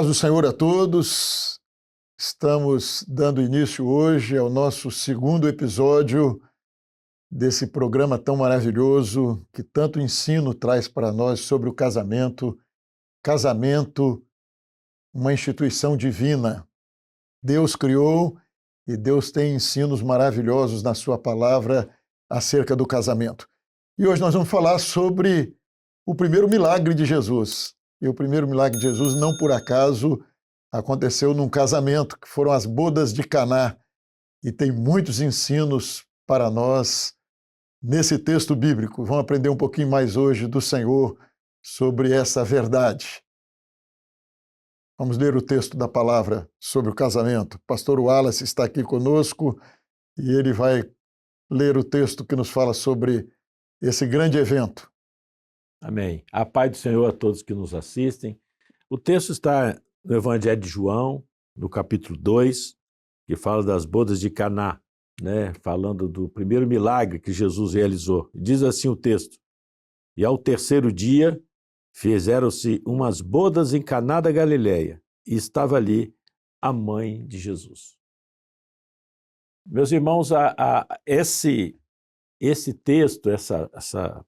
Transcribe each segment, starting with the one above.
Paz do Senhor a todos. Estamos dando início hoje ao nosso segundo episódio desse programa tão maravilhoso que tanto ensino traz para nós sobre o casamento. Casamento, uma instituição divina. Deus criou e Deus tem ensinos maravilhosos na sua palavra acerca do casamento. E hoje nós vamos falar sobre o primeiro milagre de Jesus. E o primeiro milagre de Jesus, não por acaso, aconteceu num casamento, que foram as bodas de Caná. E tem muitos ensinos para nós nesse texto bíblico. Vamos aprender um pouquinho mais hoje do Senhor sobre essa verdade. Vamos ler o texto da palavra sobre o casamento. O pastor Wallace está aqui conosco e ele vai ler o texto que nos fala sobre esse grande evento. Amém. A paz do Senhor a todos que nos assistem. O texto está no Evangelho de João, no capítulo 2, que fala das bodas de Caná, né? Falando do primeiro milagre que Jesus realizou. Diz assim o texto: E ao terceiro dia fizeram-se umas bodas em Caná da Galileia, e estava ali a mãe de Jesus. Meus irmãos, esse texto, essa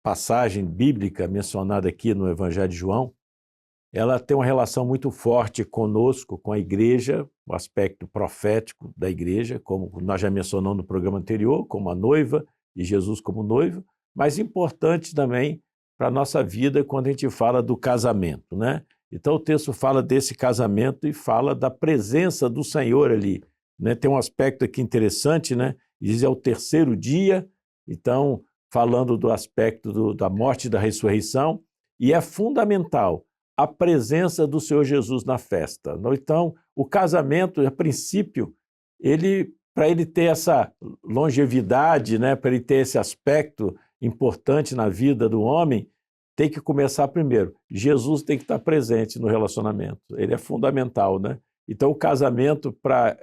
passagem bíblica mencionada aqui no Evangelho de João, ela tem uma relação muito forte conosco, com a igreja, o aspecto profético da igreja, como nós já mencionamos no programa anterior, como a noiva e Jesus como noivo, mas importante também para a nossa vida quando a gente fala do casamento, né? Então o texto fala desse casamento e fala da presença do Senhor ali, né? Tem um aspecto aqui interessante, né? Diz é o terceiro dia, então falando do aspecto da morte e da ressurreição, e é fundamental a presença do Senhor Jesus na festa. Então, o casamento, a princípio, para ele ter essa longevidade, né, para ele ter esse aspecto importante na vida do homem, tem que começar primeiro. Jesus tem que estar presente no relacionamento. Ele é fundamental, né? Então, o casamento,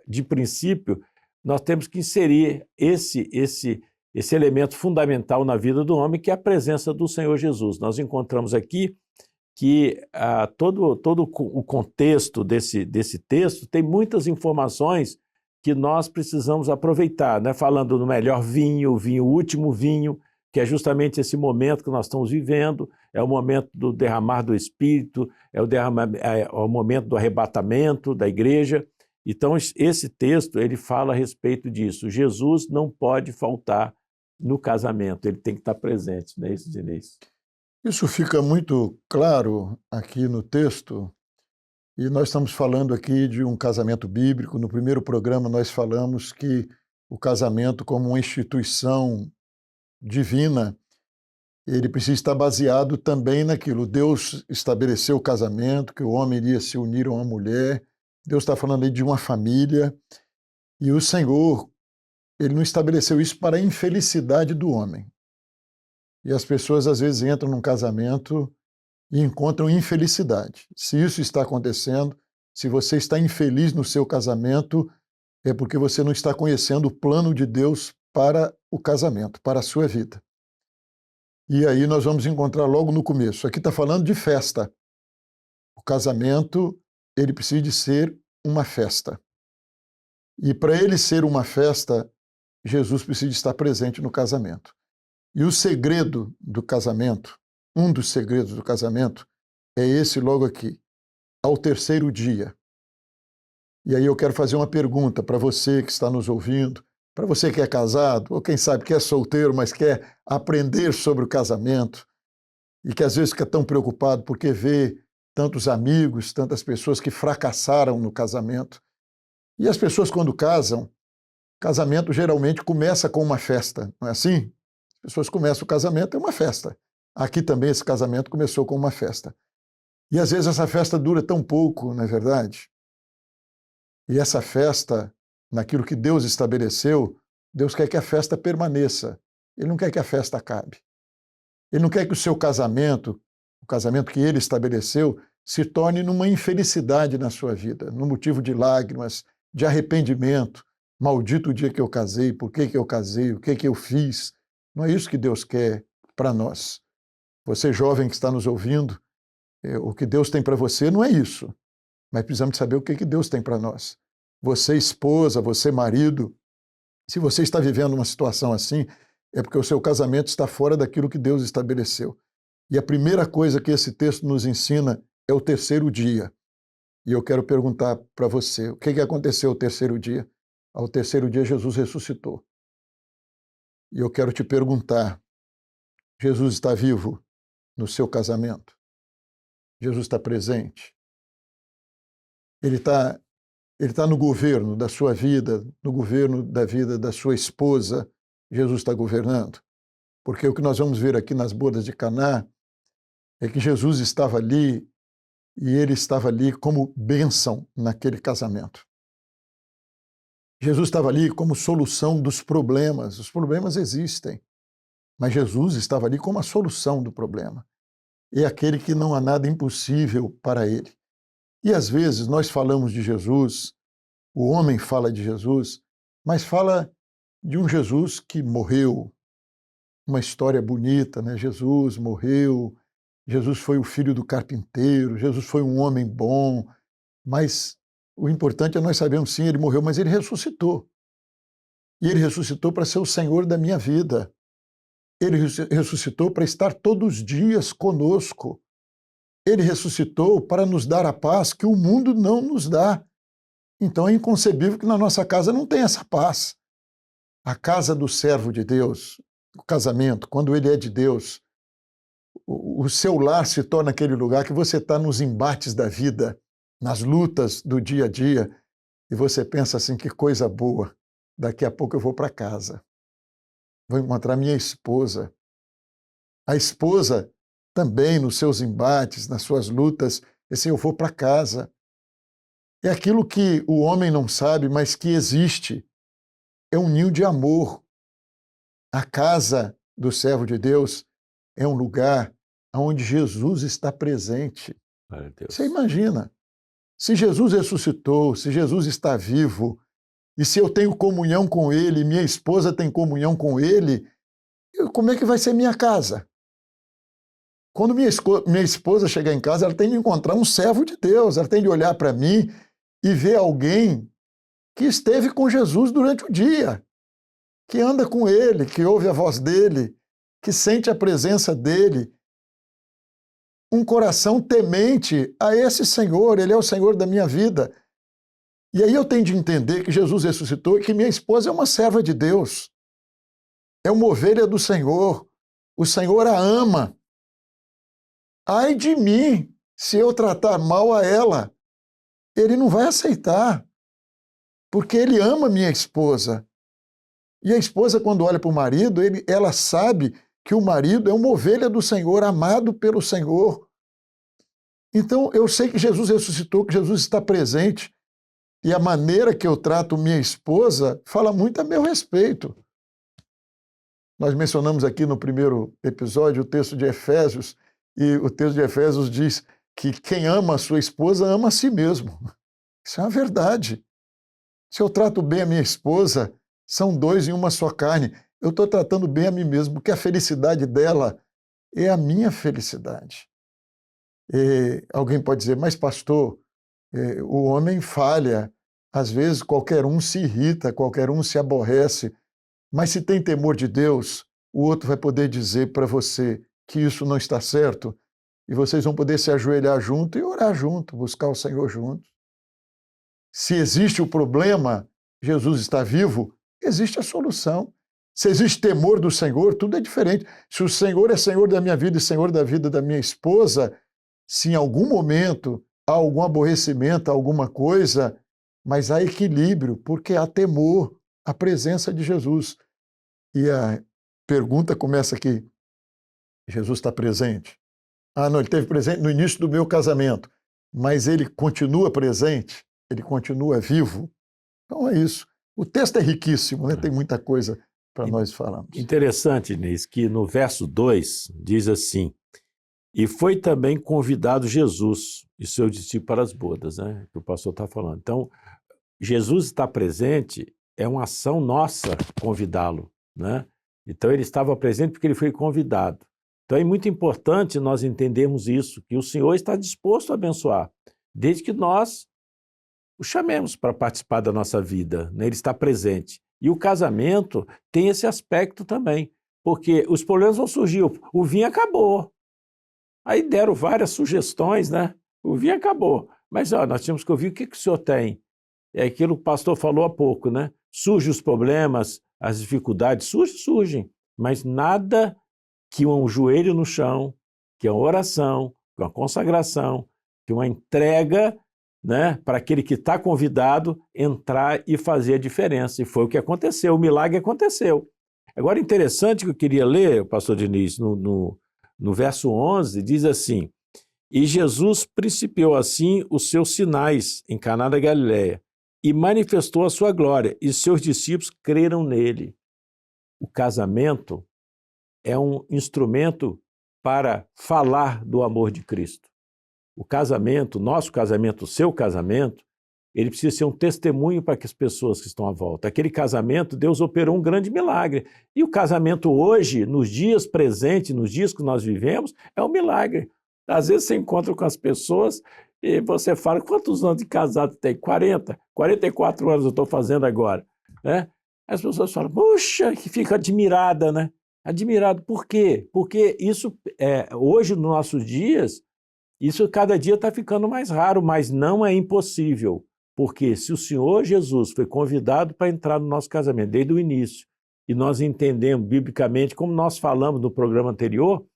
de princípio, nós temos que inserir esse elemento fundamental na vida do homem, que é a presença do Senhor Jesus. Nós encontramos aqui que todo o contexto desse texto tem muitas informações que nós precisamos aproveitar, né? Falando do melhor vinho, o último vinho, que é justamente esse momento que nós estamos vivendo, é o momento do derramar do Espírito, é o momento do arrebatamento da igreja. Então, esse texto, ele fala a respeito disso. Jesus não pode faltar no casamento, ele tem que estar presente, não é isso, Diniz? Isso fica muito claro aqui no texto, e nós estamos falando aqui de um casamento bíblico. No primeiro programa nós falamos que o casamento, como uma instituição divina, ele precisa estar baseado também naquilo. Deus estabeleceu o casamento, que o homem iria se unir a uma mulher. Deus está falando aí de uma família, e o Senhor, ele não estabeleceu isso para a infelicidade do homem. E as pessoas às vezes entram num casamento e encontram infelicidade. Se isso está acontecendo, se você está infeliz no seu casamento, é porque você não está conhecendo o plano de Deus para o casamento, para a sua vida. E aí nós vamos encontrar logo no começo. Aqui está falando de festa. O casamento, ele precisa de ser uma festa. E para ele ser uma festa, Jesus precisa estar presente no casamento. E o segredo do casamento, um dos segredos do casamento, é esse logo aqui, ao terceiro dia. E aí eu quero fazer uma pergunta para você que está nos ouvindo, para você que é casado, ou quem sabe que é solteiro, mas quer aprender sobre o casamento, e que às vezes fica tão preocupado porque vê tantos amigos, tantas pessoas que fracassaram no casamento. E as pessoas, quando casam, casamento geralmente começa com uma festa, não é assim? As pessoas começam o casamento, é uma festa. Aqui também esse casamento começou com uma festa. E às vezes essa festa dura tão pouco, não é verdade? E essa festa, naquilo que Deus estabeleceu, Deus quer que a festa permaneça. Ele não quer que a festa acabe. Ele não quer que o seu casamento, o casamento que ele estabeleceu, se torne numa infelicidade na sua vida, num motivo de lágrimas, de arrependimento. Maldito o dia que eu casei, por que eu casei, o que eu fiz. Não é isso que Deus quer para nós. Você jovem que está nos ouvindo, o que Deus tem para você não é isso. mas precisamos saber o que Deus tem para nós. Você, esposa, você, marido, se você está vivendo uma situação assim, é porque o seu casamento está fora daquilo que Deus estabeleceu. E a primeira coisa que esse texto nos ensina é o terceiro dia. E eu quero perguntar para você, o que aconteceu no terceiro dia? Ao terceiro dia, Jesus ressuscitou. E eu quero te perguntar, Jesus está vivo no seu casamento? Jesus está presente? Ele está no governo da sua vida, no governo da vida da sua esposa? Jesus está governando? Porque o que nós vamos ver aqui nas bodas de Caná é que Jesus estava ali e ele estava ali como bênção naquele casamento. Jesus estava ali como solução dos problemas. Os problemas existem, mas Jesus estava ali como a solução do problema. É aquele que não há nada impossível para ele. E às vezes nós falamos de Jesus, o homem fala de Jesus, mas fala de um Jesus que morreu. Uma história bonita, né? Jesus morreu, Jesus foi o filho do carpinteiro, Jesus foi um homem bom, mas o importante é nós sabermos, sim, ele morreu, mas ele ressuscitou. E ele ressuscitou para ser o Senhor da minha vida. Ele ressuscitou para estar todos os dias conosco. Ele ressuscitou para nos dar a paz que o mundo não nos dá. Então é inconcebível que na nossa casa não tenha essa paz. A casa do servo de Deus, o casamento, quando ele é de Deus, o seu lar se torna aquele lugar que você está nos embates da vida, nas lutas do dia a dia, e você pensa assim, que coisa boa, daqui a pouco eu vou para casa, vou encontrar minha esposa. A esposa também nos seus embates, nas suas lutas, assim, eu vou para casa. É aquilo que o homem não sabe, mas que existe. É um ninho de amor. A casa do servo de Deus é um lugar onde Jesus está presente. Você imagina, se Jesus ressuscitou, se Jesus está vivo, e se eu tenho comunhão com Ele, minha esposa tem comunhão com Ele, como é que vai ser minha casa? Quando minha esposa chegar em casa, ela tem de encontrar um servo de Deus, ela tem de olhar para mim e ver alguém que esteve com Jesus durante o dia, que anda com Ele, que ouve a voz dEle, que sente a presença dEle. Um coração temente a esse Senhor, Ele é o Senhor da minha vida. E aí eu tenho de entender que Jesus ressuscitou e que minha esposa é uma serva de Deus, é uma ovelha do Senhor, o Senhor a ama. Ai de mim, se eu tratar mal a ela, Ele não vai aceitar, porque Ele ama minha esposa. E a esposa, quando olha para o marido, ela sabe que o marido é uma ovelha do Senhor, amado pelo Senhor. Então, eu sei que Jesus ressuscitou, que Jesus está presente, e a maneira que eu trato minha esposa fala muito a meu respeito. Nós mencionamos aqui no primeiro episódio o texto de Efésios, e o texto de Efésios diz que quem ama a sua esposa ama a si mesmo. Isso é uma verdade. Se eu trato bem a minha esposa, são dois em uma só carne. Eu estou tratando bem a mim mesmo, porque a felicidade dela é a minha felicidade. E alguém pode dizer, mas pastor, o homem falha, às vezes qualquer um se irrita, qualquer um se aborrece, mas se tem temor de Deus, o outro vai poder dizer para você que isso não está certo, e vocês vão poder se ajoelhar junto e orar junto, buscar o Senhor junto. Se existe o problema, Jesus está vivo, existe a solução. Se existe temor do Senhor, tudo é diferente. Se o Senhor é Senhor da minha vida e Senhor da vida da minha esposa, se em algum momento há algum aborrecimento, alguma coisa, mas há equilíbrio, porque há temor, a presença de Jesus. E a pergunta começa aqui, Jesus está presente? Ah, não, ele esteve presente no início do meu casamento, mas ele continua presente, ele continua vivo. Então é isso. O texto é riquíssimo, né? Tem muita coisa para nós falarmos. Interessante, Inês, que no verso 2 diz assim, e foi também convidado Jesus e seu discípulo para as bodas, né? Que o pastor está falando. Então, Jesus está presente, é uma ação nossa convidá-lo, né? Então, ele estava presente porque ele foi convidado. Então, é muito importante nós entendermos isso, que o Senhor está disposto a abençoar. desde que nós o chamemos para participar da nossa vida, né? Ele está presente. E o casamento tem esse aspecto também, porque os problemas vão surgir. O vinho acabou. Aí deram várias sugestões, né? O vinho acabou. Mas ó, nós tínhamos que ouvir o que o senhor tem. É aquilo que o pastor falou há pouco, né? Surgem os problemas, as dificuldades, surgem. Mas nada que um joelho no chão, que uma oração, que uma consagração, que uma entrega, né, para aquele que está convidado entrar e fazer a diferença. E foi o que aconteceu, o milagre aconteceu. Agora, interessante que eu queria ler, pastor Diniz, no verso 11, diz assim: e Jesus principiou assim os seus sinais em Caná da Galileia e manifestou a sua glória, e seus discípulos creram nele. O casamento é um instrumento para falar do amor de Cristo. O casamento, nosso casamento, o seu casamento, ele precisa ser um testemunho para que as pessoas que estão à volta. Aquele casamento, Deus operou um grande milagre. E o casamento hoje, nos dias presentes, nos dias que nós vivemos, é um milagre. Às vezes você encontra com as pessoas e você fala, quantos anos de casado tem? 40, 44 anos eu estou fazendo agora. Né? As pessoas falam, puxa, que fica admirada, né? Admirado. Por quê? Porque isso, hoje, nos nossos dias, isso cada dia está ficando mais raro, mas não é impossível. Porque se o Senhor Jesus foi convidado para entrar no nosso casamento desde o início, e nós entendemos biblicamente, como nós falamos no programa anterior,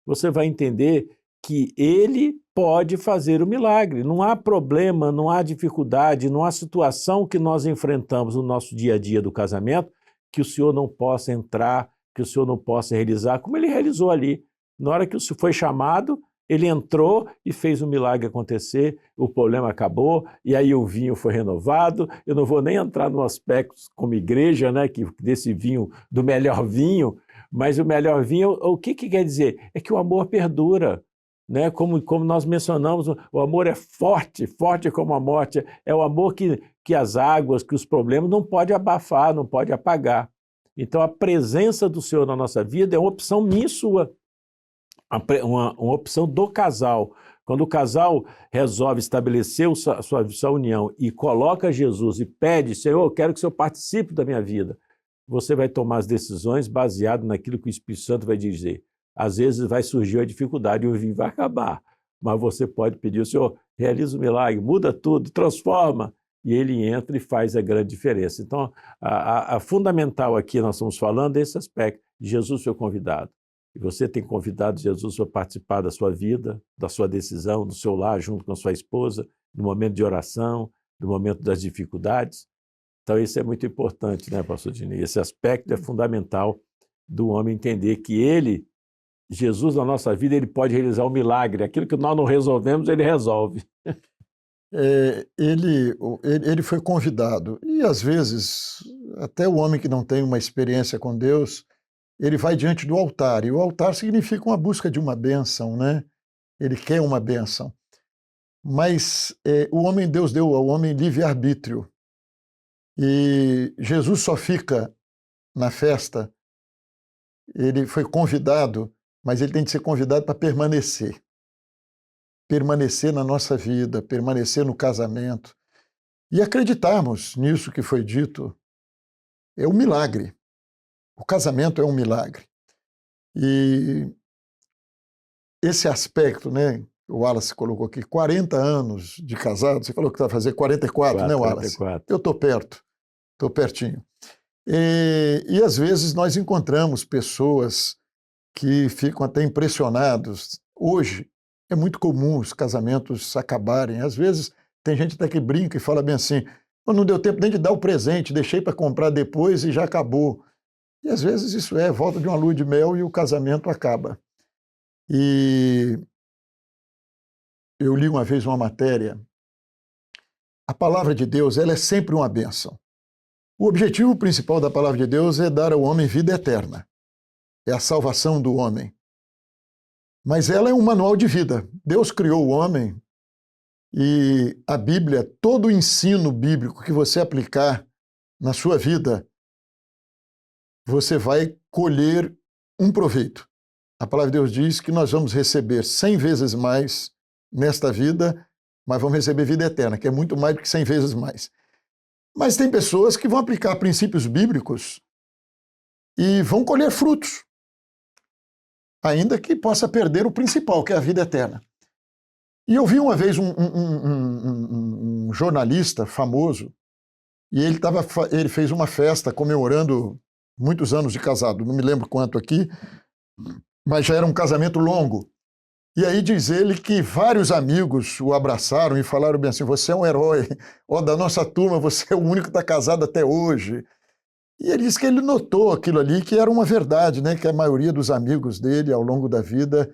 você vai entender que ele pode fazer o milagre. Não há problema, não há dificuldade, não há situação que nós enfrentamos no nosso dia a dia do casamento que o Senhor não possa entrar, que o Senhor não possa realizar, como ele realizou ali. Na hora que o Senhor foi chamado, ele entrou e fez o milagre acontecer, o problema acabou, e aí o vinho foi renovado. Eu não vou nem entrar no aspecto como igreja, né, desse vinho, do melhor vinho, mas o melhor vinho, o que quer dizer? É que o amor perdura. Né? Como nós mencionamos, o amor é forte, forte como a morte. É o amor que as águas, que os problemas não pode abafar, não pode apagar. Então, a presença do Senhor na nossa vida é uma opção minha e sua, uma opção do casal. Quando o casal resolve estabelecer sua união e coloca Jesus e pede, Senhor, eu quero que o Senhor participe da minha vida, você vai tomar as decisões baseado naquilo que o Espírito Santo vai dizer. Às vezes vai surgir a dificuldade e o vinho vai acabar, mas você pode pedir, o Senhor, realiza o milagre, muda tudo, transforma, e ele entra e faz a grande diferença. Então, a fundamental aqui, nós estamos falando desse aspecto, Jesus foi convidado. E você tem convidado Jesus para participar da sua vida, da sua decisão, do seu lar, junto com a sua esposa, no momento de oração, no momento das dificuldades. Então, isso é muito importante, né, pastor Diniz? Esse aspecto é fundamental do homem entender que ele, Jesus na nossa vida, ele pode realizar um milagre. Aquilo que nós não resolvemos, ele resolve. Ele foi convidado. E, às vezes, até o homem que não tem uma experiência com Deus, ele vai diante do altar. E o altar significa uma busca de uma bênção, né? Ele quer uma bênção. Mas o homem, Deus deu ao homem livre-arbítrio. E Jesus só fica na festa. Ele foi convidado, mas ele tem que ser convidado para permanecer. Permanecer na nossa vida, permanecer no casamento. E acreditarmos nisso que foi dito. É um milagre. O casamento é um milagre. E esse aspecto, né, o Wallace colocou aqui, 40 anos de casado, você falou que vai fazer 44, né, Wallace? 44. Eu estou perto, estou pertinho. E às vezes nós encontramos pessoas que ficam até impressionados. Hoje é muito comum os casamentos acabarem. Às vezes tem gente até que brinca e fala bem assim, não deu tempo nem de dar o presente, deixei para comprar depois e já acabou. E às vezes isso é volta de uma lua de mel e o casamento acaba. E eu li uma vez uma matéria, a palavra de Deus, ela é sempre uma bênção. O objetivo principal da palavra de Deus é dar ao homem vida eterna. É a salvação do homem. Mas ela é um manual de vida. Deus criou o homem e a Bíblia, todo o ensino bíblico que você aplicar na sua vida, você vai colher um proveito. A palavra de Deus diz que nós vamos receber 100 vezes mais nesta vida, mas vão receber vida eterna, que é muito mais do que 100 vezes mais. Mas tem pessoas que vão aplicar princípios bíblicos e vão colher frutos, ainda que possa perder o principal, que é a vida eterna. E eu vi uma vez um jornalista famoso, e ele fez uma festa comemorando muitos anos de casado, não me lembro quanto aqui, mas já era um casamento longo. E aí diz ele que vários amigos o abraçaram e falaram bem assim: você é um herói, ó, da nossa turma, você é o único que está casado até hoje. E ele disse que ele notou aquilo ali, que era uma verdade, né? Que a maioria dos amigos dele, ao longo da vida,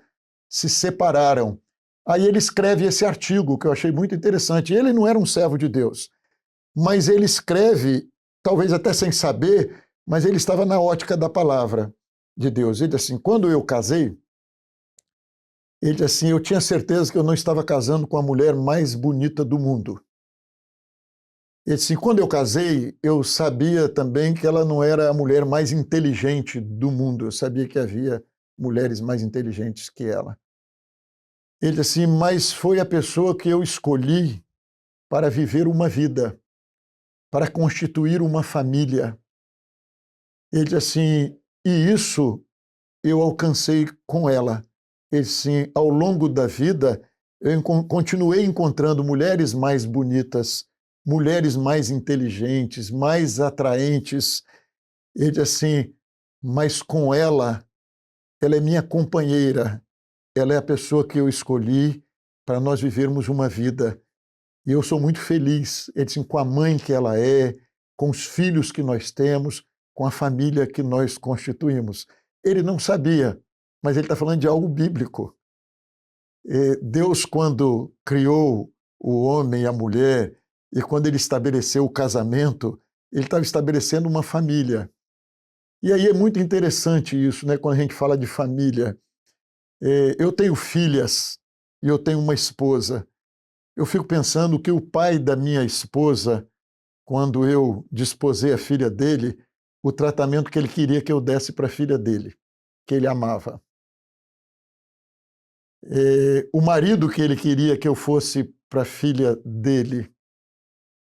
se separaram. Aí ele escreve esse artigo, que eu achei muito interessante. Ele não era um servo de Deus, mas ele escreve, talvez até sem saber, mas ele estava na ótica da palavra de Deus. Ele diz assim: quando eu casei, ele diz assim, eu tinha certeza que eu não estava casando com a mulher mais bonita do mundo. Ele disse, quando eu casei, eu sabia também que ela não era a mulher mais inteligente do mundo. Eu sabia que havia mulheres mais inteligentes que ela. Ele disse assim, mas foi a pessoa que eu escolhi para viver uma vida, para constituir uma família. Ele disse assim, e isso eu alcancei com ela. Ele disse assim, ao longo da vida, eu continuei encontrando mulheres mais bonitas, mulheres mais inteligentes, mais atraentes. Ele disse assim, mas com ela é minha companheira, ela é a pessoa que eu escolhi para nós vivermos uma vida. E eu sou muito feliz, ele disse, com a mãe que ela é, com os filhos que nós temos, com a família que nós constituímos. Ele não sabia, mas ele está falando de algo bíblico. Deus, quando criou o homem e a mulher, e quando ele estabeleceu o casamento, ele estava estabelecendo uma família. E aí é muito interessante isso, né, quando a gente fala de família. Eu tenho filhas e eu tenho uma esposa. Eu fico pensando que o pai da minha esposa, quando eu desposei a filha dele, o tratamento que ele queria que eu desse para a filha dele, que ele amava. O marido que ele queria que eu fosse para a filha dele.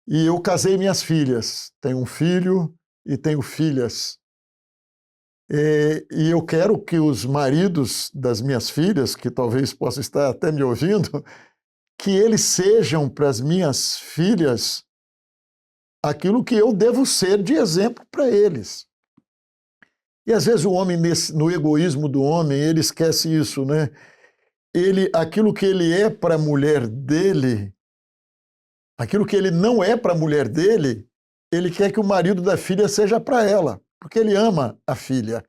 E eu casei minhas filhas. Tenho um filho e tenho filhas. E eu quero que os maridos das minhas filhas, que talvez possam estar até me ouvindo, que eles sejam para as minhas filhas aquilo que eu devo ser de exemplo para eles. E às vezes o homem, no egoísmo do homem, ele esquece isso, né? Aquilo que ele é para a mulher dele, aquilo que ele não é para a mulher dele, ele quer que o marido da filha seja para ela, porque ele ama a filha.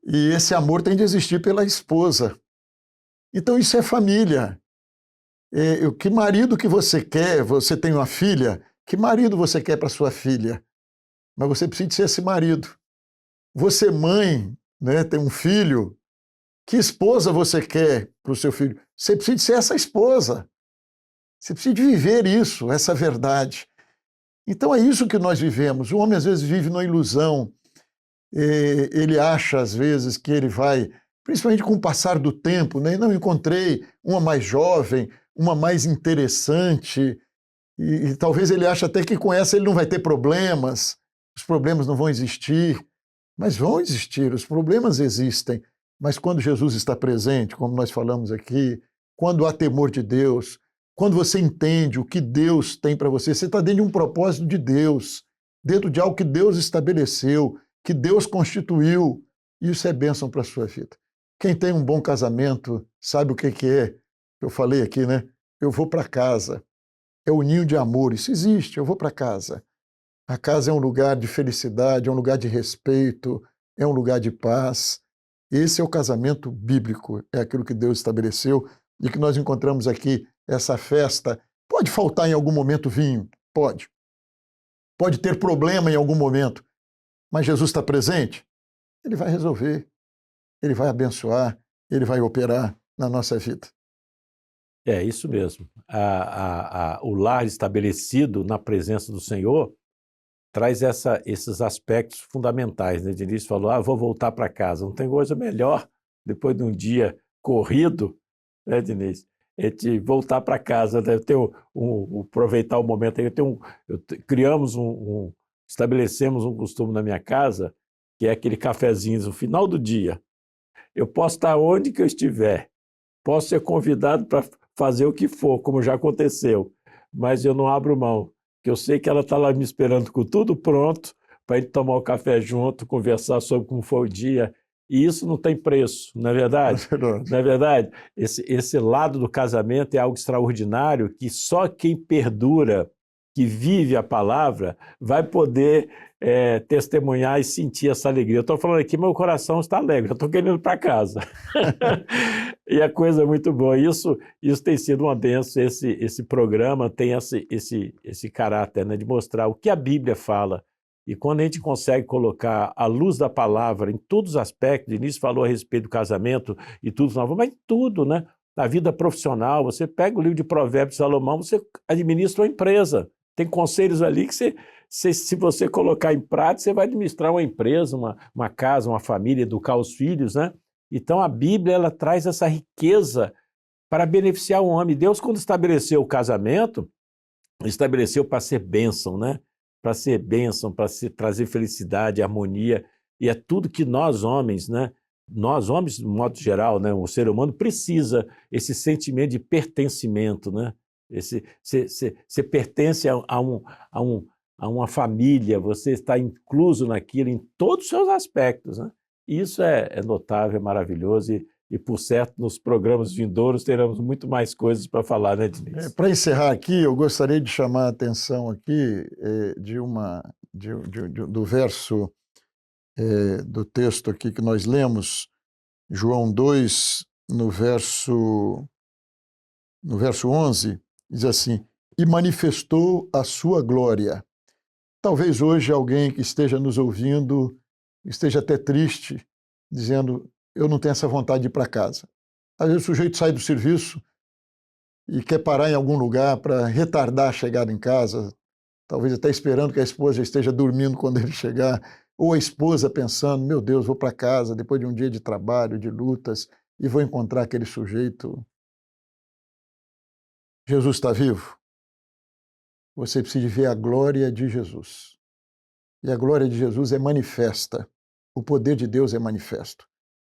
E esse amor tem de existir pela esposa. Então isso é família. Que marido que você quer? Você tem uma filha? Que marido você quer para sua filha? Mas você precisa ser esse marido. Você, mãe, né, tem um filho. Que esposa você quer para o seu filho? Você precisa ser essa esposa. Você precisa de viver isso, essa verdade. Então é isso que nós vivemos. O homem às vezes vive numa ilusão. Ele acha às vezes que ele vai, principalmente com o passar do tempo, né? Não encontrei uma mais jovem, uma mais interessante, e talvez ele ache até que com essa ele não vai ter problemas, os problemas não vão existir, mas vão existir, os problemas existem. Mas quando Jesus está presente, como nós falamos aqui, quando há temor de Deus, quando você entende o que Deus tem para você, você está dentro de um propósito de Deus, dentro de algo que Deus estabeleceu, que Deus constituiu, e isso é bênção para a sua vida. Quem tem um bom casamento sabe o que é. Eu falei aqui, né? Eu vou para casa. É o ninho de amor, isso existe, eu vou para casa. A casa é um lugar de felicidade, é um lugar de respeito, é um lugar de paz. Esse é o casamento bíblico, é aquilo que Deus estabeleceu e que nós encontramos aqui, essa festa. Pode faltar em algum momento vinho? Pode. Pode ter problema em algum momento, mas Jesus está presente? Ele vai resolver, ele vai abençoar, ele vai operar na nossa vida. É isso mesmo. O lar estabelecido na presença do Senhor traz esses aspectos fundamentais, né? Diniz falou, vou voltar para casa. Não tem coisa melhor, depois de um dia corrido, né, Diniz? a gente voltar para casa, né? Aproveitar o momento aí. Criamos estabelecemos um costume na minha casa, que é aquele cafezinho no final do dia. Eu posso estar onde que eu estiver, posso ser convidado para fazer o que for, como já aconteceu, mas eu não abro mão, porque eu sei que ela está lá me esperando com tudo pronto para a gente tomar o café junto, conversar sobre como foi o dia, e isso não tem preço, não é verdade? É verdade. Não é verdade? Esse lado do casamento é algo extraordinário que só quem perdura, que vive a palavra, vai poder testemunhar e sentir essa alegria. Eu estou falando aqui, meu coração está alegre, eu estou querendo ir para casa. E a coisa é muito boa. Isso tem sido uma bênção. Esse programa tem esse caráter, né, de mostrar o que a Bíblia fala. E quando a gente consegue colocar a luz da palavra em todos os aspectos, o início falou a respeito do casamento e tudo, mas em tudo, né? Na vida profissional, você pega o livro de Provérbios de Salomão, você administra uma empresa. Tem conselhos ali que se você colocar em prática, você vai administrar uma empresa, uma casa, uma família, educar os filhos, né? Então a Bíblia ela traz essa riqueza para beneficiar o homem. Deus, quando estabeleceu o casamento, estabeleceu para ser bênção, né? Para ser bênção, para trazer felicidade, harmonia, e é tudo que nós homens, né? Nós homens, de modo geral, né? O ser humano precisa esse sentimento de pertencimento, né? Você pertence a uma família, você está incluso naquilo em todos os seus aspectos, né? E isso é notável, é maravilhoso, e por certo, nos programas vindouros teremos muito mais coisas para falar, né, Diniz? Para encerrar aqui, eu gostaria de chamar a atenção aqui do verso do texto aqui que nós lemos, João 2, no verso 11, diz assim: e manifestou a sua glória. Talvez hoje alguém que esteja nos ouvindo esteja até triste, dizendo, eu não tenho essa vontade de ir para casa. Às vezes o sujeito sai do serviço e quer parar em algum lugar para retardar a chegada em casa, talvez até esperando que a esposa já esteja dormindo quando ele chegar, ou a esposa pensando, meu Deus, vou para casa depois de um dia de trabalho, de lutas, e vou encontrar aquele sujeito. Jesus está vivo? Você precisa ver a glória de Jesus. E a glória de Jesus é manifesta. O poder de Deus é manifesto.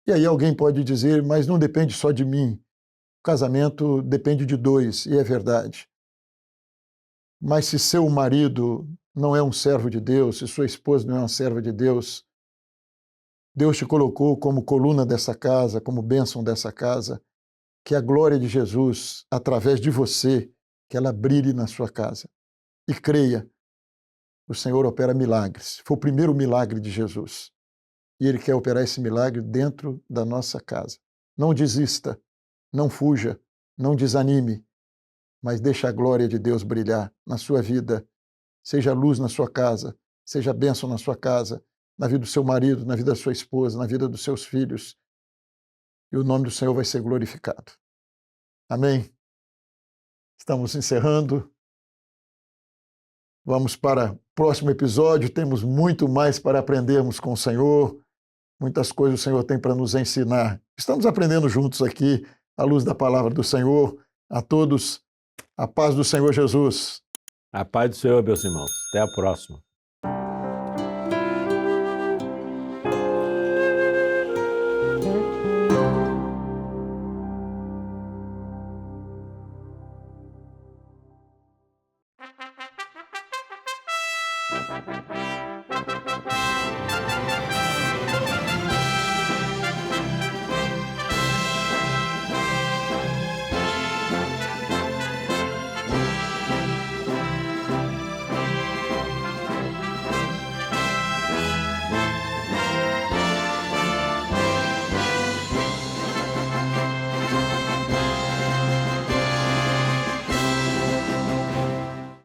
E aí alguém pode dizer, mas não depende só de mim. O casamento depende de dois, e é verdade. Mas se seu marido não é um servo de Deus, se sua esposa não é uma serva de Deus, Deus te colocou como coluna dessa casa, como bênção dessa casa, que a glória de Jesus, através de você, que ela brilhe na sua casa. E creia, o Senhor opera milagres. Foi o primeiro milagre de Jesus. E Ele quer operar esse milagre dentro da nossa casa. Não desista, não fuja, não desanime, mas deixe a glória de Deus brilhar na sua vida. Seja luz na sua casa, seja bênção na sua casa, na vida do seu marido, na vida da sua esposa, na vida dos seus filhos. E o nome do Senhor vai ser glorificado. Amém? Estamos encerrando. Vamos para o próximo episódio. Temos muito mais para aprendermos com o Senhor. Muitas coisas o Senhor tem para nos ensinar. Estamos aprendendo juntos aqui, à luz da palavra do Senhor. A todos, a paz do Senhor Jesus. A paz do Senhor, meus irmãos. Até a próxima.